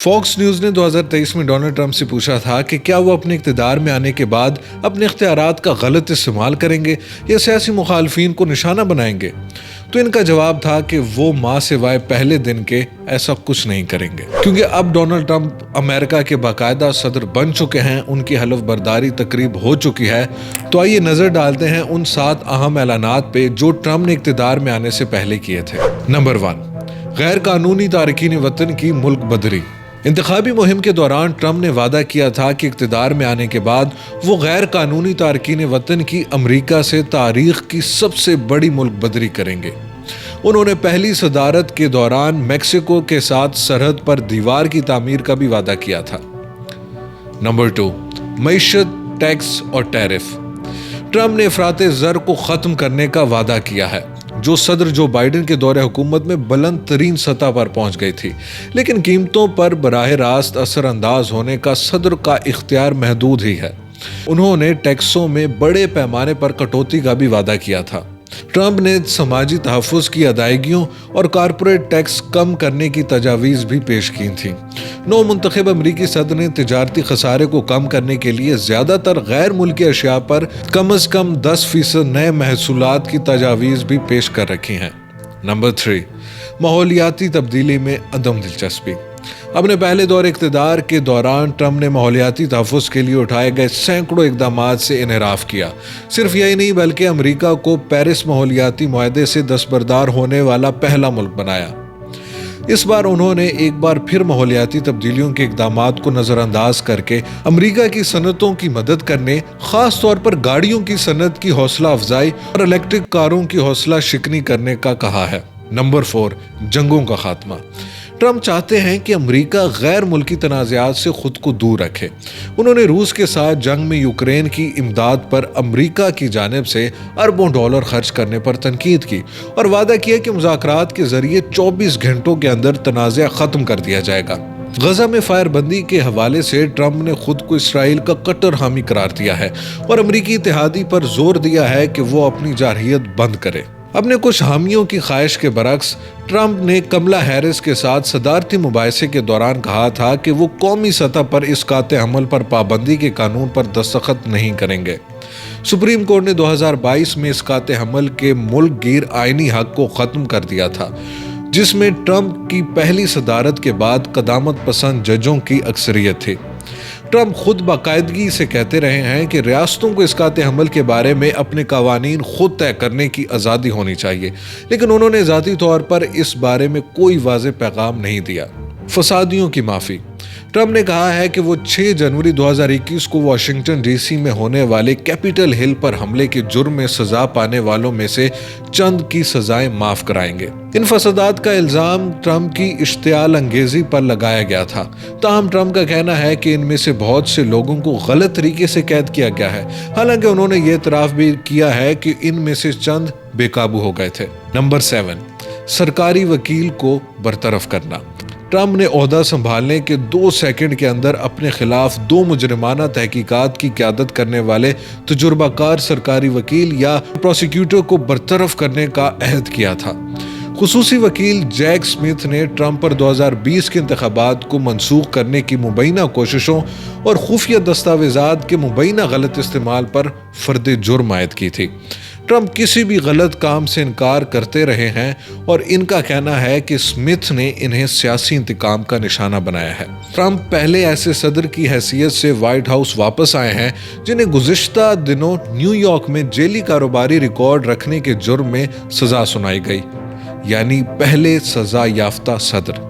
Fox news ने 2023 में Donald Trump से पूछा था कि क्या वो अपने इक़्तिदार में आने के बाद अपने इख्तियारात का गलत इस्तेमाल करेंगे या सियासी मुखालफीन को निशाना बनाएंगे। तो इनका जवाब था कि वो माँ सिवाय पहले दिन के ऐसा कुछ नहीं करेंगे, क्योंकि अब डोनाल्ड ट्रंप अमेरिका के बाकायदा सदर बन चुके हैं, उनकी हलफ बर्दारी तकरीब हो चुकी है। तो आइए नजर डालते हैं उन 7 अहम ऐलानात पे जो ट्रंप ने इक़्तिदार में आने से पहले किए थे। नंबर 1, गैर कानूनी तारकीन वतन की मुल्क बदरी। इंतखाबी मुहिम के दौरान ट्रंप ने वादा किया था कि इक़्तिदार में आने के बाद वो गैर कानूनी तारकीन वतन की अमरीका से तारीख की सबसे बड़ी मुल्क बदरी करेंगे। उन्होंने पहली सदारत के दौरान मेक्सिको के साथ सरहद पर दीवार की तामीर का भी वादा किया था। नंबर 2, मईशत, टैक्स और टैरिफ। ट्रंप ने इफराते ज़र को ख़त्म करने का वादा किया है, जो सदर जो बाइडेन के दौरे हुकूमत में बुलंद तरीन सतह पर पहुंच गई थी, लेकिन कीमतों पर बराह रास्त असरअंदाज होने का सदर का इख्तियार महदूद ही है। उन्होंने टैक्सों में बड़े पैमाने पर कटौती का भी वादा किया था। ट्रंप ने समाजी तहफ़्फ़ुज़ की अदायगियों और कारपोरेट टैक्स कम करने की तजावीज़ भी पेश की थी। नौ मुंतखब अमरीकी सदर ने तिजारती खसारे को कम करने के लिए ज़्यादातर गैर मुल्की अशिया पर कम अज़ कम 10% नए महसूलात की तजावीज़ भी पेश कर रखी हैं। नंबर 3, माहौलियाती तब्दीली में अदम दिलचस्पी। अपने पहले दौरे इक़्तिदार के दौरान ट्रंप ने माहौलियाती तहफ़्फ़ुज़ के लिए उठाए गए सैकड़ों इक़दामात से इनहराफ किया। सिर्फ यही नहीं बल्कि अमरीका को पेरिस माहौलियाती मुआहदे से दस्तबरदार होने वाला पहला मुल्क बनाया। इस बार उन्होंने एक बार फिर माहौलियाती तब्दीलियों के इक़दामात को नज़रअंदाज करके अमरीका की सनतों की मदद करने, ख़ास तौर पर गाड़ियों की सनत की हौसला अफजाई और इलेक्ट्रिक कारों की हौसला शिकनी करने का कहा है। नंबर 4, जंगों का खात्मा। ट्रंप चाहते हैं कि अमरीका गैर मुल्की तनाज़ात से खुद को दूर रखे। उन्होंने रूस के साथ जंग में यूक्रेन की इमदाद पर अमरीका की जानिब से अरबों डॉलर खर्च करने पर तनकीद की और वादा किया कि मुज़ाकरात के जरिए 24 घंटों के अंदर तनाज़ा ख़त्म कर दिया जाएगा। गजा में फायरबंदी के हवाले से ट्रंप ने खुद को इसराइल का कट्टर हामी करार दिया है और अमरीकी इत्तेहादी पर जोर दिया है कि वो अपनी जारहियत बंद करे। अपने कुछ हामियों की ख्वाहिश के बरक्स ट्रंप ने कमला हैरिस के साथ सदारती मुबाहिसे के दौरान कहा था कि वो कौमी सतह पर इसकात अमल पर पाबंदी के कानून पर दस्तखत नहीं करेंगे। सुप्रीम कोर्ट ने 2022 में इसकात अमल के मुल्क गिर आइनी हक को ख़त्म कर दिया था, जिसमें ट्रंप की पहली सदारत के बाद कदामत पसंद जजों की अक्सरियत थी। ट्रंप खुद बाकायदगी से कहते रहे हैं कि रियासतों को इसकात अमल के बारे में अपने कवानीन खुद तय करने की आज़ादी होनी चाहिए, लेकिन उन्होंने ज़ाती तौर पर इस बारे में कोई वाज़ेह पैगाम नहीं दिया। फसादियों की माफ़ी। ट्रंप ने कहा है कि वो 6 जनवरी 2021 को वाशिंगटन डीसी में होने वाले कैपिटल हिल पर हमले के जुर्म में सजा पाने वालों में से चंद की सजाएं माफ कराएंगे। इन फसादात का इल्जाम ट्रंप की इश्तियाल अंगेजी पर लगाया गया था। ताहम ट्रंप का कहना है कि इनमें से बहुत से लोगों को गलत तरीके से कैद किया गया है, हालांकि उन्होंने ये इतराफ भी किया है कि इनमें से चंद बेकाबू हो गए थे। नंबर 7, सरकारी वकील को बरतरफ करना। ट्रंप ने ओहदा संभालने के 2 सेकंड के अंदर अपने खिलाफ 2 मुजरिमाना तहकीकात की क़यादत करने वाले तजुर्बाकार सरकारी वकील या प्रोसिक्यूटर को बरतरफ करने का अहद किया था। खुसूसी वकील जैक स्मिथ ने ट्रंप पर 2020 के इंतखाबात को मनसूख करने की मुबैना कोशिशों और खुफिया दस्तावेजात के मुबैना गलत इस्तेमाल पर फर्द जुर्म आयद की थी। ट्रंप किसी भी गलत काम से इनकार करते रहे हैं और इनका कहना है कि स्मिथ ने इन्हें सियासी इंतकाम का निशाना बनाया है। ट्रंप पहले ऐसे सदर की हैसियत से व्हाइट हाउस वापस आए हैं जिन्हें गुज़िश्ता दिनों न्यूयॉर्क में जेली कारोबारी रिकॉर्ड रखने के जुर्म में सजा सुनाई गई, यानी पहले सजा याफ्ता सदर।